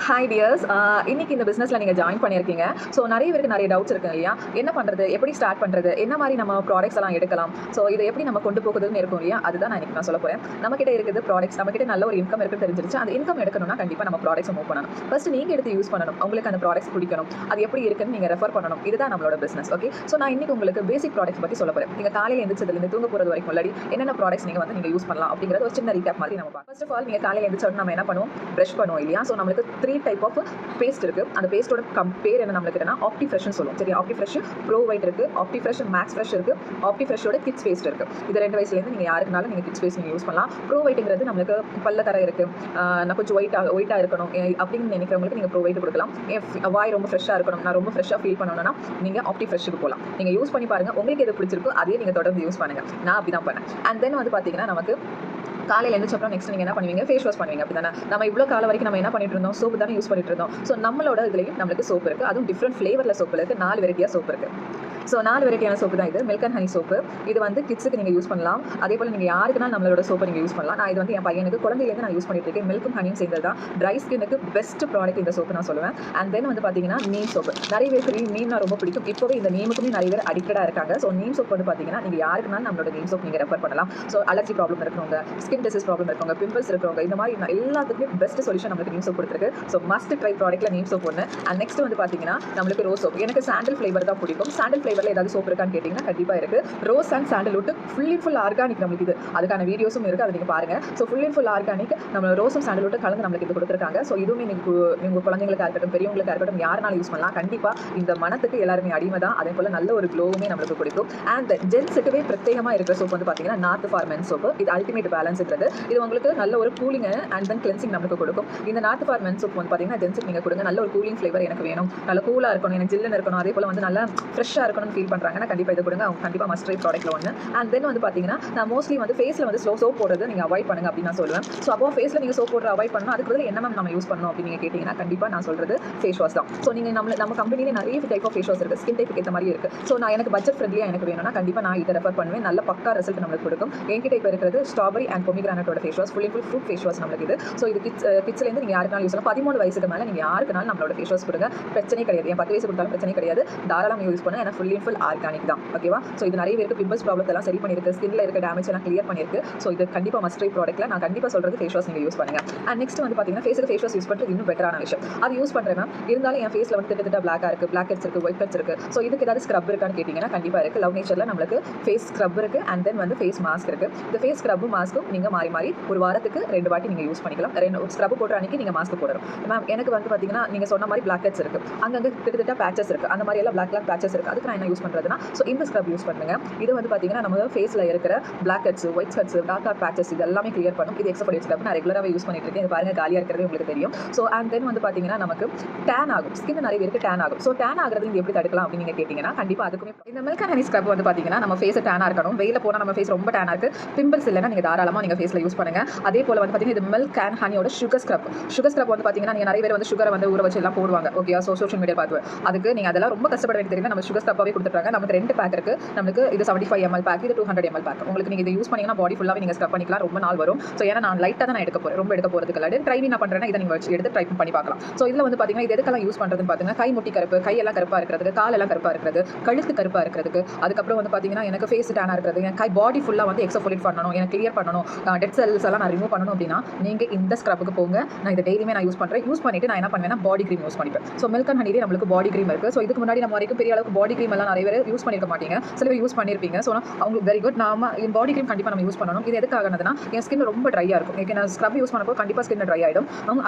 Hi tears, இன்னைக்கு இந்த பிஸ்னஸில் நீங்கள் ஜாயின் பண்ணியிருக்கீங்க. ஸோ நிறைய பேருக்கு நிறைய டவுட்ஸ் இருக்குங்க இல்லையா? என்ன பண்ணுறது, எப்படி ஸ்டார்ட் பண்ணுறது, என்ன மாதிரி நம்ம ப்ராடக்ட்ஸ் எல்லாம் எடுக்கலாம், ஸோ இதை எப்படி நம்ம கொண்டு போகுதுன்னு இருக்கும் இல்லையா? அதுதான் நான் சொல்ல போகிறேன். நம்மகிட்ட இருக்குது ப்ராடக்ட்ஸ், நம்மகிட்ட நல்ல ஒரு இன்கம் இருக்குன்னு தெரிஞ்சிருச்சு. அந்த இன்கம் எடுக்கணும்னா கண்டிப்பாக நம்ம ப்ராடக்ட்ஸ் மூவ் பண்ணணும். ஃபர்ஸ்ட் நீங்கள் எடுத்து யூஸ் பண்ணணும், உங்களுக்கு அந்த ப்ராடக்ட்ஸ் பிடிக்கணும், அது எப்படி இருக்குன்னு நீங்கள் ரெஃபர் பண்ணணும். இதுதான் நம்மளோட பிஸ்னஸ். ஓகே, ஸோ நான் இன்னைக்கு உங்களுக்கு பேசிக் ப்ராடக்ட்ஸ் பற்றி சொல்ல போகிறேன். நீங்கள் காலையில் எழுந்திரிச்சதுலேருந்து தூங்க போகிறது வரைக்கும் முன்னாடி என்னென்ன ப்ராடக்ட்ஸ் நீங்கள் யூஸ் பண்ணலாம் அப்படிங்கிறது ஒரு சின்ன ரீகேப் மாதிரி நம்ம பார்க்கலாம். ஃபர்ஸ்ட் ஆஃப் ஆல் நீங்கள் காலையில் எழுந்திரிச்ச நம்ம என்ன பண்ணுவோம், ப்ரஷ் பண்ணுவோம் இல்லையா? ஸோ நம்மளுக்கு 3 டைப் ஆஃப் பேஸ்ட் இருக்கு. அந்த பேஸ்டோட பேர் என்ன நம்மளுக்குன்னா ஆப்டி ஃப்ரெஷ்னு சொல்லுவோம். சரி, ஆப்டி ஃப்ரெஷ் ப்ரோ ஒயிட் இருக்கு, ஆப்டி ஃப்ரெஷ் மேக்ஸ் ஃப்ரெஷ் இருக்கு, ஆப்டி ஃப்ரெஷோட கிட்ஸ் பேஸ்ட் இருக்கு. இது 2 வயசுலேருந்து நீங்கள் யாருக்குனாலும் நீங்கள் கிட்ஸ் பேஸ்ட் நீங்கள் யூஸ் பண்ணலாம். ப்ரோ ஒயிட்ங்கிறது நம்மளுக்கு பல்ல கரை இருக்கு, நான் கொஞ்சம் ஒயிட்டாக இருக்கணும் அப்படின்னு நினைக்கிறவங்களுக்கு நீங்கள் ப்ரோ ஒயிட் கொடுக்கலாம். வாய் ரொம்ப ஃப்ரெஷ்ஷாக இருக்கணும், நான் ரொம்ப ஃப்ரெஷ்ஷாக ஃபீல் பண்ணணும்னா நீங்கள் ஆப்டி ஃப்ரெஷ்ஷுக்கு போகலாம். நீங்கள் யூஸ் பண்ணி பாருங்க, உங்களுக்கு எது பிடிச்சிருக்கோ அதையே நீங்கள் தொடர்ந்து யூஸ் பண்ணுங்க. நான் அப்படி தான் பண்ணேன். அண்ட் தென் பார்த்தீங்கன்னா நமக்கு காலையில் எழுந்திரிச்சப்பறம் நெக்ஸ்ட் நீங்கள் என்ன பண்ணுவீங்க, ஃபேஸ் வாஷ் பண்ணுவீங்க. அப்படி தானே நம்ம இவ்வளோ காலம் வரைக்கும் நம்ம என்ன பண்ணிட்டு இருந்தோம், சோப்பு தானே யூஸ் பண்ணிட்டு இருந்தோம். ஸோ நம்மளோட இதுலேயும் நம்மளுக்கு சோப்பு இருக்குது, அதுவும் டிஃப்ரெண்ட் ஃப்ளேவரில் சோப்பு இருக்குது. 4 வெரைட்டியாக சோப்பு இருக்குது. ஸோ 4 வெரைட்டியான சோப்பு தான் இது. Milk and honey soap. இது கிட்ஸுக்கு நீங்கள் யூஸ் பண்ணலாம். அதே போல் நீங்கள் யாருக்குனா நம்மளோட சோப்பை நீங்கள் யூஸ் பண்ணலாம். நான் இது என் பையனுக்கு குழந்தையிலேருந்து நான் யூஸ் பண்ணிட்டு இருக்கேன். மில்க்கும் ஹனியும் சேர்ந்தது தான். ட்ரை ஸ்கின்னுக்கு பெஸ்ட் ப்ராடக்ட் இந்த சோப்பு நான் சொல்லுவேன். அண்ட் தென் பார்த்தீங்கன்னா நீம் சோப்பு. நிறைய பேருக்கு நீம்னா ரொம்ப பிடிக்கும். இப்போவே இந்த நீமுக்குமே நிறைய பேர் அடிக்டடாக இருக்காங்க. ஸோ நீம் சோப் பார்த்தீங்கன்னா நீங்கள் யாருக்குனாலும் நம்மளோட நீம் சோப் நீங்கள் ரெஃபர் பண்ணலாம். ஸோ அலர்ஜி ப்ராப்ளம் இருக்கிறவங்க, ஸ்கின் டிசீஸ் ப்ராப்ளம் இருக்கிறவங்க, பிம்பிள்ஸ் இருக்கிறவங்க, இந்த மாதிரி எல்லாத்துக்குமே பெஸ்ட் சொல்யூஷன் நம்மளுக்கு நீம் சோப் கொடுத்துருக்கு. ஸோ மஸ்ட் ட்ரை ப்ராடக்ட்ல நீம் சோப் ஒன்று. அண்ட் நெக்ஸ்ட் பார்த்தீங்கன்னா நம்மளுக்கு ரோஸ் சோப். எனக்கு சாண்டல் ஃப்ளேவர் தான் பிடிக்கும். சாண்டல் ஃப்ளேவரில் ஏதாவது சோப் இருக்கான்னு கேட்டிங்கன்னா கண்டிப்பாக இருக்குது. Rose and sandalwood full organic நம்மளுக்கு இது. அதுக்கான வீடியோஸும் இருக்குது, அதை நீங்கள் பாருங்கள். ஸோ ஃபுல் ஆர்கானிக் நம்ம ரோஸும் சாண்டல்வுட் கலந்து நம்மளுக்கு இது கொடுத்துருக்காங்க. ஸோ இதுவுமே நீங்கள் குழந்தைங்களுக்காக இருக்கட்டும், பெரியவங்களுக்காக இருக்கட்டும், யாருனாலும் யூஸ் பண்ணலாம். கண்டிப்பாக இந்த மனத்துக்கு எல்லாருமே அடிமை தான். அதே போல் நல்ல ஒரு க்ளோவுமே நம்மளுக்கு கொடுக்கும். அண்ட் ஜென்ஸுக்குவே பிரத்யேகமாக இருக்கிற சோப் பார்த்தீங்கன்னா நார்த் ஃபார் மென் சோப்பு. இது அல்டிமேட் பேலன்ஸ்ங்கிறது. இது உங்களுக்கு நல்ல ஒரு கூலிங் அண்ட் தென் கிளென்சிங் நமக்கு கொடுக்கும். இந்த நார்த் ஃபார் மென் சோப் பார்த்தீங்கன்னா ஜென்ஸுக்கு நீங்கள் கொடுங்க. நல்ல ஒரு கூலிங் ஃப்ளேவர் எனக்கு வேணும், நல்ல கூலாக இருக்கணும், எனக்கு ஜில்லுன்னு இருக்கணும், அதே போல் நல்லா ஃப்ரெஷ்ஷாக இருக்கணும்னு ஃபீல் பண்ணுறாங்கன்னா கண்டிப்பாக இது கொடுங்க. அவங்க கண்டிப்பாக மஸ்ட் ட்ரை ப்ராடக்ட்ல ஒன்று. அண்ட் தென் பார்த்தீங்கன்னா நான் மோஸ்ட்லி ஃபேஸில் சோப் போடுறது நீங்கள் அவாய்ட் பண்ணுங்க அப்படின்னு நான் சொல்லுவேன். ஸோ அப்போ ஃபேஸில் நீங்கள் சோப் போடுற அவாய்ட் பண்ணணும். அதுக்கு பதில் என்ன நம்ம யூஸ் பண்ணணும் அப்படின்னு நீங்கள் கேட்டிங்கன்னா கண்டிப்பாக நான் சொல்கிறது ஃபேஸ் வாஷ் தான். ஸோ நீங்கள் நம்ம கம்பெனிலே நிறைய டைப் ஆஃப் ஃபேஸ் வாஷ் இருக்குது, ஸ்கின் டைப்புக்கு ஏற்ற மாதிரி இருக்குது. ஸோ நான் எனக்கு பட்ஜெட் ஃப்ரெண்ட்லியாக எனக்கு வேணும்னா கண்டிப்பாக நான் இதை ரெஃபர் பண்ணுவேன். நல்ல பக்கா ரிசல்ட் நம்மளுக்கு கொடுக்கும். என்கிட்ட இப்போ இருக்கிறது ஸ்ட்ராபெரி அண்ட் பொமிகிரானட்டோட face wash, full fruit face wash நம்மளுக்கு இது. ஸோ இது கிட்ஸ்லேருந்து நீங்கள் யாருக்குனாலும் யூஸ் பண்ணலாம். 13 வயசுக்கு மேலே நீங்கள் யாருக்குனாலும் நம்மளோட ஃபேஸ் வாஷ் கொடுங்க, பிரச்சனை கிடையாது. என் 10 வயசு கொடுத்தாலும் பிரச்சனை கிடையாது, தாராளமாக யூஸ் பண்ணுங்க. ஏன்னா ஃபுல் ஆர்கானிக் தான். ஓகேவா? ஸோ இது நிறைய பேருக்கு பிம்பிள்ஸ் ப்ராப்ளம் எல்லாம் சரி பண்ணியிருக்கு, ஸ்கின்ல இருக்க டேமேஜ் எல்லாம் கிளியர் பண்ணியிருக்கு. ஸோ இது கண்டிப்பாக மஸ்ட் ட்ரை ப்ராடக்ட்ல நான் கண்டிப்பாக சொல்கிறது ஃபேஸ் வாஷ் நீங்கள் யூஸ் பண்ணுங்க. அண்ட் நெக்ஸ்ட் பார்த்தீங்கன்னா ஃபேஸுக்கு ஃபேஸ் வாஷ் யூஸ் பண்ணுறது இன்னும் பெட்டரான விஷயம். அது யூஸ் பண்ணுறேன் மேம், இருந்தாலும் என் ஃபேஸில் திட்ட பிளாக்காக இருக்குது, பிளாக் ஹெட்ஸ் இருக்குது, ஒயிட் ஹெட்ஸ் இருக்குது. ஸோ இதுக்கு ஏதாவது ஸ்க்ரப் இருக்கான்னு கேட்டிங்கன்னா கண்டிப்பாக இருக்குது. லவ் நேச்சரில் நம்மளுக்கு ஃபேஸ் ஸ்க்ரப் இருக்குது. அண்ட் தென் ஃபேஸ் மாஸ்க் இருக்குது. இந்த ஃபேஸ் ஸ்க்ரப்பும் மாஸ்க்கும் நீங்கள் மாறி ஒரு வாரத்துக்கு 2 வாட்டி நீங்கள் யூஸ் பண்ணிக்கலாம். 2 ஸ்க்ரப் போடுற அன்றைக்கி நீங்கள் மாஸ்க் போடணும். மேம் எனக்கு பார்த்தீங்கன்னா நீங்கள் சொன்ன மாதிரி பிளாக் ஹெட்ஸ் இருக்குது, அங்கங்கே கிட்டத்தட்ட பேச்சஸ் இருக்குது, அந்த மாதிரி எல்லாம் பிளாக் பேச்சஸ் இருக்குது. அதுக்கு நான் என்ன யூஸ் பண்ணுறதுனா ஸோ இந்த ஸ்க்ரப் யூஸ் பண்ணுங்க. இது பார்த்தீங்கன்னா நம்ம ஃபேஸில் இருக்கிற black heads, white heads, dark patches இது எல்லாமே கிளியர் பண்ணும். இது எக்ஸஃபோலியேட் ஸ்க்ரப் நான் ரெகுலராக யூஸ் பண்ணிட்டு இருக்கேன். இது பாருங்க காலியாக இருக்கிறது உங்களுக்கு தெரியும். ஸோ அண்ட் தென் பார்த்தீங்கன்னா நமக்கு டேன் ஆகும், ஸ்கின் நிறைய பேருக்கு டேன் ஆகும். ஸோ டேன் ஆகிறது இது எப்படி தடுக்கலாம் அப்படின்னு நீங்கள் கேட்டிங்கன்னா கண்டிப்பாக அதுக்குமே இந்த மில்க் அண்ட் ஹனி ஸ்க்ரப் பார்த்தீங்கன்னா நம்ம ஃபேஸ் டேனாக இருக்கணும். வெயில போனால் நம்ம ஃபேஸ் ரொம்ப டேனாக இருக்குது, பிம்பிள்ஸ் இல்லைன்னா நீங்கள் தாராளமாக நீங்கள் ஃபேஸில் யூஸ் பண்ணுங்க. அதே போல் பார்த்தீங்கன்னா இது மில்க் அண்ட் ஹனியோட சுகர் ஸ்க்ரப் பார்த்தீங்கன்னா நீங்கள் நிறைய பேர் சுகரை ஊற வச்சு எல்லாம் போடுவாங்க. ஓகே, சோஷியல் மீடியா பார்த்து அதுக்கு நீங்கள் அதெல்லாம் ரொம்ப கஷ்டப்பட வேண்டியது தெரியும். நம்ம சுகர் ஸ்க்ரப்பாகவே கொடுத்துருக்காங்க. நமக்கு 2 பேக் இருக்குது. நமக்கு இது 75 ml பேக், இது 200 ml பேக். உங்களுக்கு நீங்கள் இதை யூஸ் பண்ணிங்கன்னா பாடி ஃபுல்லாகவே நீங்கள் ஸ்க்ரப் பண்ணிக்கலாம், ரொம்ப நாள் வரும். ஸோ ஏன்னா நான் லைட்டாக தான் நான் எடுக்க போகிறேன், ரொம்ப எடுக்க போகிறதுக்கு இல்லை. ட்ரை நான் பண்ணுறேன்னா இதை நீங்கள் எடுத்து ட்ரை பண்ணி பார்க்கலாம். ஸோ இதில் பார்த்தீங்கன்னா இது எதுக்கெல்லாம் யூஸ் பண்ணுறதுன்னு பார்த்தீங்கன்னா கை முட்டி கருப்பு, கையெல்லாம் கருப்பாக இருக்கிறதுக்கு, காலெல்லாம் கருப்பாக இருக்கிறது, கழுத்து கருப்பாக இருக்கிறதுக்கு, அதுக்கப்புறம் பார்த்தீங்கன்னா எனக்கு ஃபேஸ் டேனாக இருக்கிறது, என் கை பாடி ஃபுல்லாக எக்ஸஃபோலியேட் பண்ணணும், எனக்கு கிளியர் பண்ணணும், டெட் செல்ஸ் எல்லாம் நான் ரிமூவ் பண்ணணும் அப்படின்னா நீங்கள் இந்த ஸ்க்ரப்புக்கு போங்க. நான் இதை டெய்லியுமே நான் யூஸ் பண்ணுறேன். யூஸ் பண்ணிட்டு நான் என்ன பண்ணுவேன்னா பாடி க்ரீம் யூஸ் பண்ணிப்பேன். ஸோ மில்க் அண்ட் ஹனிலே நம்மளுக்கு பாடி க்ரீம் இருக்குது. ஸோ இதுக்கு முன்னாடி நம்ம வரைக்கும் பெரிய அளவுக்கு பாடி க்ரீம் எல்லாம் நிறைய பேர் யூஸ் பண்ணிருக்க மாட்டீங்க, சில பேர் யூஸ் பண்ணியிருப்பீங்க. ஸோ அவங்களுக்கு வெரி குட். நாம என் பாடி க்ரீம் கண்டிப்பாக நம்ம யூஸ் பண்ணணும். இது எதுக்காகனா என் ஸ்கின் ரொம்ப ட்ரையாக இருக்கும். எனக்கு நான் ஸ்க்ரப் யூஸ் பண்ணப்போ கண்டிப்பாக ஸ்கின் ட்ரை ஆகிடும்.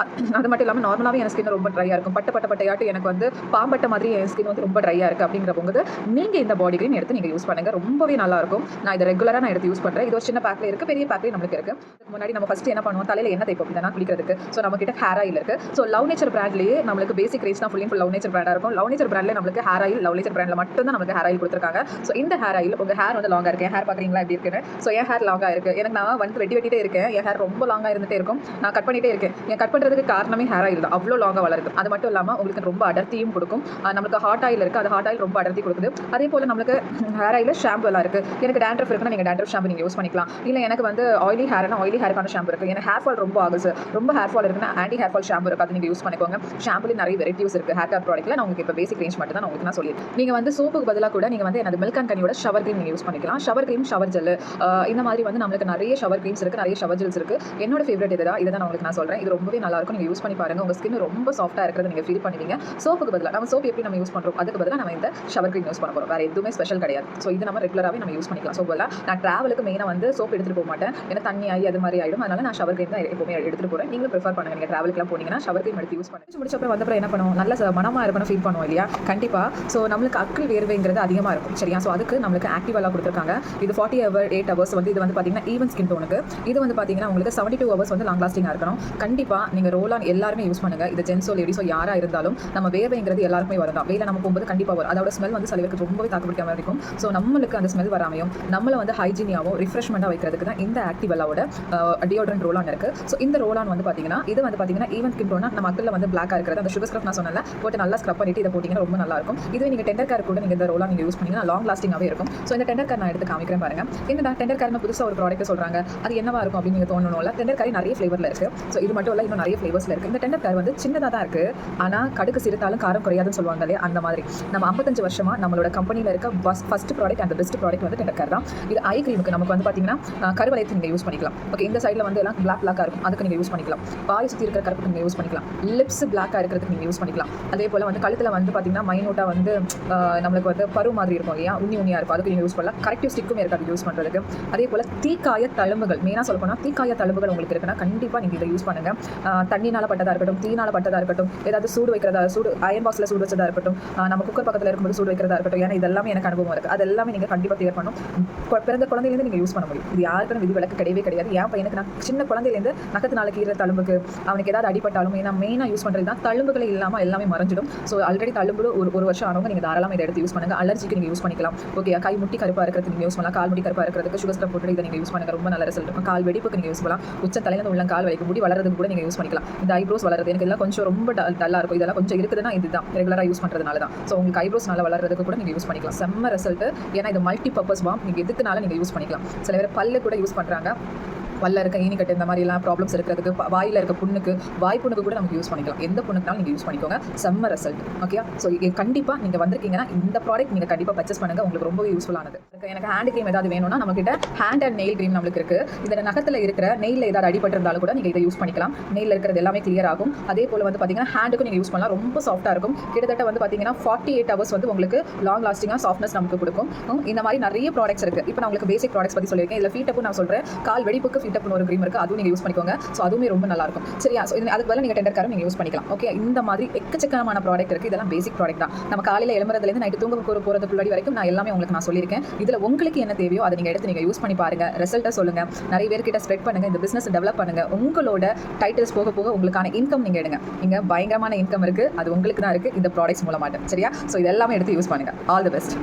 அது மட்டும் இல்லாமல் நார்மலாகவே என் ஸ்கின் ரொம்ப ட்ரையாக இருக்கும். பட்டையாட்டு எனக்கு பாம்பட்ட மாதிரி என் ஸ்கின் ரொம்ப ட்ரையாக இருக்குது. அப்படிங்கிறவங்க நீங்கள் இந்த பாடி க்ரீம் எடுத்து நீங்கள் யூஸ் பண்ணுங்கள், ரொம்பவே நல்லாயிருக்கும். நான் இதை ரெகுலராக நான் எடுத்து யூஸ் பண்ணுறேன். இது ஒரு சின்ன பேக்கில் இருக்குது, பெரிய பேக்கில் நம்மளுக்கு இருக்குது. இதுக்கு முன்னாடி நம்ம ஃபஸ்ட்டு என்ன பண்ணுவோம், தலையில் என்ன தைப்போம் இதெல்லாம் குளிக்கிறதுக்கு. ஸோ நம்ம கிட்ட ஹேர் ஆயில் இருக்குது. ஸோ லவ் நேச்சர் பிராண்ட்லேயே நம்மளுக்கு பேசிக் ரேஞ்ச் தான் ஃபுல் லவ் நேச்சர் பிராண்டாக இருக்கும். லவ் நேச்சர் பிராண்ட்லேயே நம்மளுக்கு ஹேர் ஆயில் லவ் நேச்சர் பிராண்டில் மட்டும் மட்டும் தான் நமக்கு ஹேர் ஆயில் கொடுத்துருக்காங்க. ஸோ இந்த ஹேர் ஆயில் உங்கள் ஹேர் வந்து லாங்காக இருக்குது, என் ஹேர் பார்க்குறீங்களா எப்படி இருக்குன்னு. ஸோ என் ஹேர் லாங்காக இருக்குது, எனக்கு நான் வந்து வெட்டிட்டே இருக்கேன், என் ஹேர் ரொம்ப லாங்காக இருந்துகிட்டே இருக்கும், நான் கட் பண்ணிகிட்டே இருக்கேன். என் கட் பண்ணுறதுக்கு காரணமே ஹேர் ஆயில் தான், அவ்வளோ லாங்காக வளருது. அது மட்டும் இல்லாமல் உங்களுக்கு ரொம்ப அடர்த்தியும் கொடுக்கும். நம்மளுக்கு ஹாட் ஆயில் இருக்குது, அது ஹாட் ஆயில் ரொம்ப அடர்த்தி கொடுக்குது. அதே போல் நம்மளுக்கு ஹேர் ஆயில் ஷாம்பு எல்லாம் இருக்குது. எனக்கு டேண்ட்ரஃப் இருக்குன்னா நீங்கள் டேண்ட்ரஃப் ஷாம்பு நீங்கள் யூஸ் பண்ணிக்கலாம். இல்லை எனக்கு வந்து ஆயிலி ஹேர்னா ஆயிலி ஹேருக்கான ஷாம்பு இருக்குது. எனக்கு ஹேர் ஃபால் ரொம்ப ஆகுது, ரொம்ப ஹேர் ஃபால் இருக்குன்னா ஆன்டி ஹேர் ஃபால் ஷாம்பு இருக்குது, அது நீங்கள் யூஸ் பண்ணிக்கோங்க. ஷாம்புலேயே நிறைய வெரைட்டிஸ் இருக்குது. ஹேர் கேர் ப்ராடக்ட்டில் நான் உங்களுக்கு இப்போ பேசிக் ரேஞ்ச் மட்டும் தான் உங்களுக்கு நான் சொல்லியிருக்கேன். நீங்கள் வந்து சோப்புக்கு பதிலாக கூட நீங்கள் வந்து எனது மில்க் அண்ட் கனியோட ஷவர் க்ரீம் நீங்கள் யூஸ் பண்ணிக்கலாம். ஷவர் க்ரீம், ஷவர் ஜெல், இந்த மாதிரி வந்து நம்மளுக்கு நிறைய ஷவர் க்ரீம்ஸ் இருக்குது, நிறைய ஷவர் ஜெல்ஸ் இருக்குது. என்னோட ஃபேவரட் இதை தான் உங்களுக்கு நான் சொல்கிறேன். இது ரொம்பவே நல்லாயிருக்கும், நீங்கள் யூஸ் பண்ணி பாருங்கள். உங்கள் ஸ்கின் ரொம்ப சாஃப்ட்டாக இருக்கிறத நீங்கள் ஃபீல் பண்ணுவீங்க. சோப்புக்கு பதிலாக நம்ம சோப் எப்படி நம்ம யூஸ் பண்ணுறோம், அதுக்கு பதிலாக நம்ம இந்த ஷவர் க்ரீம் யூஸ் பண்ண போகிறோம். வேறு எதுவுமே ஸ்பெஷல் கிடையாது. ஸோ இது நம்ம ரெகுலராகவே நம்ம யூஸ் பண்ணிக்கலாம். ஸோ போல நான் ட்ராவலுக்கு மெயினாக வந்து சோப் எடுத்துகிட்டு போக மாட்டேன், ஏன்னா தண்ணி ஆகி அது மாதிரி ஆகிடும். அதனால் நான் ஷவர் க்ரீம் தான் எப்பவுமே எடுத்துகிட்டு போகிறேன். நீங்களும் ப்ரிஃபர் பண்ணுங்கள். நீங்கள் ட்ராவலுக்குலாம் போனீங்கன்னா ஷவர் க்ரீம் எடுத்து யூஸ் பண்ணுங்க. முடிச்சப்பறம் வந்தப்பறம் என்ன பண்ணுவோம், நல்ல மனமாக இருக்கணும், ஃபீல் பண்ணுவோம் இல்லையா? கண்டிப்பாக. ஸோ நம்மளுக்கு அக்கள் வேர்வைங்கிறது அதிகமாக இருக்கும், சரியா? ஸோ அதுக்கு நம்மளுக்கு ஆக்டிவெல்லாம் கொடுத்துருக்காங்க. இது 48 ஹவர்ஸ் வந்து இது வந்து பார்த்தீங்கன்னா ஈவன் ஸ்கின் டோனுக்கு. இது வந்து பார்த்தீங்கன்னா உங்களுக்கு 72 ஹவர்ஸ் வந்து லாங் லாஸ்டிங்காக இருக்கணும். கண்டிப்பாக நீங்கள் ரோல் ஆன் எல்லாருமே யூஸ் பண்ணுங்கள். இது ஜென்ஸோ லேடிஸோ யாராக இருந்தாலும் நம்ம வேர்வைங்கிறது எல்லாருக்குமே வரும் தான். வெயில நம்ம போகும்போது கண்டிப்பாக வரும். அதோட ஸ்மெல் வந்து சிலருக்கு ரொம்பவே தாக்குப்பிடிக்காம இருக்கும். ஸோ நம்மளுக்கு அந்த ஸ்மெல் வராமையும் நம்மளை வந்து ஹைஜீனியாகவும் ரிஃப்ரெஷ்மெண்ட்டாக வைக்கிறதுக்கு தான் இந்த ஆக்டிவெல்லாவோட டியோட்ரண்ட் ரோல் ஆன் இருக்குது. ஸோ இந்த ரோல் ஆன் வந்து பார்த்தீங்கன்னா இது வந்து பார்த்தீங்கன்னா ஈவன் ஸ்கின் டோனா நம்ம அக்கில் வந்து பிளாக்காக இருக்கிறது அந்த சுகர் ஸ்க்ரப் நான் சொன்னல போட்டு நல்லா ஸ்க்ரப் பண்ணிட்டு இதை போட்டிங்கன்னா ரொம்ப நல்லா இருக்கும். இதுவே நீங்கள் டெண்டர் கேர் கூட நீங்கள் இந்த ரோல் ஆன் நீங்கள் யூஸ் பண்ணிங்கன்னா லாங் லாஸ்டிங்காகவே இருக்கும். ஸோ இந்த டெண்டர் கேர் நான் எடுத்து காமிக்கிறேன் பாருங்க. என்னடா டெண்டர் கேர்னு புதுசாக ஒரு ப்ராடக்ட் சொல்கிறாங்க, அது என்னவா இருக்கும் அப்படின்னு நீங்கள் தோணணும்ல. டெண்டர் கேர் நிறைய ஃப்ளேவரில் இருக்குது. ஸோ இது மட்டும் இல்லை, இன்னும் நிறைய ஃப்ளேவர்ஸில் இருக்குது. இந்த டெண்டர் கேர் வந்து சின்னதாக தான் இருக்குது, ஆனால் கடுக்கு சிறுத்தாலும் காரம் குறையாதுன்னு சொல்லுவாங்க இல்லையா, அந்த மாதிரி. நம்ம 55 வருஷமாக நம்மளோட கம்பெனியில் இருக்க first product and best product வந்து டெண்டர் கேர் தான். இது ஐ க்ரீமுக்கு நமக்கு வந்து பார்த்தீங்கன்னா கருவளையத்துக்கு நீங்கள் யூஸ் பண்ணிக்கலாம். ஓகே, இந்த சைடில் வந்து எல்லாம் பிளாக்காக இருக்கும், அதுக்கு நீங்கள் யூஸ் பண்ணிக்கலாம். வாய் சுற்றி இருக்கிற கருப்புக்கு நீங்கள் யூஸ் பண்ணிக்கலாம். லிப்ஸ் பிளாக்காக இருக்கிறதுக்கு நீங்கள் யூஸ் பண்ணிக்கலாம். அதே போல் வந்து கழுத்தில் வந்து பார்த்தீங்கன்னா மைனூட்டாக வந்து நம்மளுக்கு வந்து பரு மாதிரி இருக்கும் இல்லையா, உண்ணியாக இருக்கும், அதுக்கு நீங்கள் யூஸ் பண்ணலாம். கரெக்டிவ் ஸ்டிக்கும் இருக்காது யூஸ் பண்ணுறதுக்கு. அதே போல் தீக்காய தழும்புகள், மெயினாக சொல்ல போனால் தீக்காய தழும்புகள் உங்களுக்கு இருக்குன்னா கண்டிப்பாக நீங்கள் இதை யூஸ் பண்ணுங்கள். தண்ணினால் பட்டதாக இருக்கட்டும், தீனால் பட்டதாக இருக்கட்டும், ஏதாவது சூடு வைக்கிறதா, சூடு அயன் பாக்ஸில் சூடு வச்சதாக இருக்கட்டும், நம்ம குக்கர் பக்கத்தில் இருக்கும்போது சூடு வைக்கிறதா இருக்கட்டும், ஏன்னா இதெல்லாமே எனக்கு அனுபவம் இருக்குது. அது எல்லாமே நீங்கள் கண்டிப்பாக கிளியர் பண்ணணும். பிறந்த குழந்தையிலேருந்து நீங்கள் யூஸ் பண்ண முடியும். இது யாருக்கும் விதி விலக்கு கிடையவே கிடையாது. என் பையனுக்கு நான் சின்ன குழந்தையிலேருந்து நகத்தினால கீரை தழும்புக்கு அவனுக்கு ஏதாவது அடிப்பட்டாலும் ஏன்னா மெயினாக யூஸ் பண்ணுறது தான் தழும்புகளை இல்லாமல் எல்லாமே மறைஞ்சிடும். ஸோ ஆல்ரெடி தழும்பு ஒரு வருஷம் ஆனவங்க நீங்கள் தாராளமாக இதை எடுத்து யூஸ் பண்ணுங்கள். அலர்ஜிக்கு நீங்கள் யூஸ் பண்ணிக்கலாம். ஓகே, கை முட்டி கருப்பாக இருக்கிறதுக்கு நீங்கள் யூஸ் பண்ணலாம். கால் முட்டி கருப்பாக இருக்கிறதுக்கு சுகர் ஸ்க்ரப் போட்டு இதை நீங்கள் யூஸ் பண்ணுங்கள், ரொம்ப நல்ல ரிசல்ட் இருக்கும். கால் வெடிப்புக்கு நீங்கள் யூஸ் பண்ணலாம். உச்ச தலையில உள்ள கால் வலிக்கும், முடி வளர்றதுக்கு கூட நீங்கள் யூஸ் பண்ணிக்கலாம். இந்த ஐப்ரோஸ் வளர்றது எனக்கு இதெல்லாம் கொஞ்சம் ரொம்ப டல்லாக இருக்கும், இதெல்லாம் கொஞ்சம் இருக்குதுன்னா இதுதான் ரெகுலராக யூஸ் பண்ணுறதுனால தான். ஸோ உங்களுக்கு ஐப்ரோஸ் நல்லா வளர்றதுக்கு கூட நீங்கள் யூஸ் பண்ணிக்கலாம். செம்ம ரிசல்ட். ஏன்னா இது மல்டி பர்பஸ் பாம், நீங்கள் எதுக்குனால நீங்கள் யூஸ் பண்ணிக்கலாம். சில பேர் பல்லு கூட யூஸ் பண்ணுறாங்க, பல்ல இருக்க ஈனிக்கட்டு இந்த மாதிரிலாம் ப்ராப்ளம்ஸ் இருக்கிறதுக்கு, வாயில் இருக்க புண்ணுக்கு, வாய் புண்ணுக்கு கூட நமக்கு யூஸ் பண்ணிக்கலாம். எந்த புண்ணுக்குனாலும் நீங்கள் யூஸ் பண்ணிக்கோங்க. செம்ம ரிசல்ட். ஓகே, ஸோ கண்டிப்பாக நீங்கள் வந்திருக்கீங்கன்னா இந்த ப்ராடக்ட் நீங்கள் கண்டிப்பாக பர்ச்சேஸ் பண்ணுங்கள், உங்களுக்கு ரொம்பவே யூஸ்ஃபுல்லானது. எனக்கு ஹேண்ட் க்ரீம் ஏதாவது வேணும்னா நம்மகிட்ட ஹேண்ட் அண்ட் நெயில் க்ரீம் நம்மளுக்கு இருக்குது. இதில் நகத்தில் இருக்கிற நெயில் ஏதாவது அடிபட்டிருந்தாலும் கூட நீங்கள் இதை யூஸ் பண்ணிக்கலாம். நெயில் இருக்கிறது எல்லாமே கிளியர் ஆகும். அதே போல் வந்து பார்த்தீங்கன்னா ஹேண்டுக்கும் நீங்கள் யூஸ் பண்ணலாம், ரொம்ப சாஃப்ட்டாக இருக்கும். கிட்டத்தட்ட வந்து பார்த்தீங்கன்னா 48 ஹவர்ஸ் வந்து உங்களுக்கு லாங் லாஸ்டிங்காக சாஃப்ட்னஸ் நமக்கு கொடுக்கும். இந்த மாதிரி நிறைய ப்ராடக்ட்ஸ் இருக்குது. இப்போ நான் உங்களுக்கு பேசிக் ப்ராடக்ட்ஸ் பற்றி சொல்லியிருக்கேன். இதில் ஃபீட்டப்பும் நான் சொல்கிறேன், கால் வெடிப்புக்கு ஃபீட்டப்னு ஒரு க்ரீம் இருக்குது, அதுவும் நீங்கள் யூஸ் பண்ணிக்கோங்க. ஸோ அதுவுமே ரொம்ப நல்லா இருக்கும், சரியா? ஸோ அதுக்கு பதிலாக நீங்கள் டெண்டர் காரம் நீங்கள் யூஸ் பண்ணிக்கலாம். ஓகே, இந்த மாதிரி எக்கச்சக்கமான ப்ராடக்ட் இருக்குது. இதெல்லாம் பேசிக் ப்ராடக்ட் தான். நம்ம காலையில் எழும்புறதுலேருந்து நைட்டு தூங்க போகிறதுக்குள்ளாடி வரைக்கும் நான் எல்லாமே உங்களுக்கு நான் சொல்லியிருக்கேன். இதில் உங்களுக்கு என்ன தேவையோ அதை நீங்கள் எடுத்து நீங்கள் யூஸ் பண்ணி பாருங்கள், ரிசல்ட்டை சொல்லுங்கள், நிறைய பேர்கிட்ட ஸ்ப்ரெட் பண்ணுங்கள், இந்த பிஸ்னஸ் டெவலப் பண்ணுங்கள். உங்களோட டைட்டில்ஸ் போக போக உங்களுக்கான இன்கம் நீங்கள் எடுங்க. இங்கே பயங்கரமான இன்கம் இருக்குது, அது உங்களுக்கு தான் இருக்குது இந்த ப்ராடக்ட்ஸ் மூலமாட்டு, சரியா? ஸோ இது எல்லாமே எடுத்து யூஸ் பண்ணுங்கள். All the best.